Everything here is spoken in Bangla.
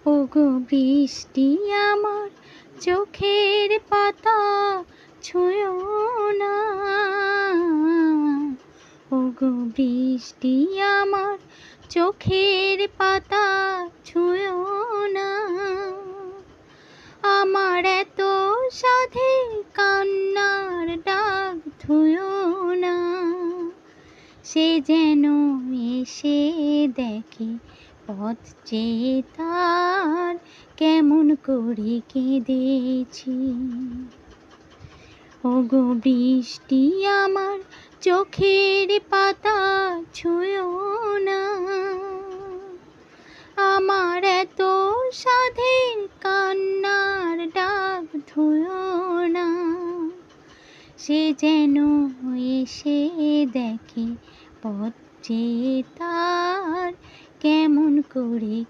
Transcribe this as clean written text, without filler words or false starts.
ওগো বৃষ্টি আমার চোখের পাতা ছুঁয়ো না। ওগো বৃষ্টি আমার চোখের পাতা ছুঁয়ো না। আমার এত সাধে কান্নার ডাক ধুয়ো না। সে যেন এসে দেখে পথ চেয়ে তার কেমন করে কেঁদেছি। ওগো বৃষ্টি আমার চোখের পাতা ছুঁয়ো না। আমার এত সাধের কান্নার ডাক ধুয়ো না। সে যেন এসে দেখে পথ চেয়ে তার কেমন করে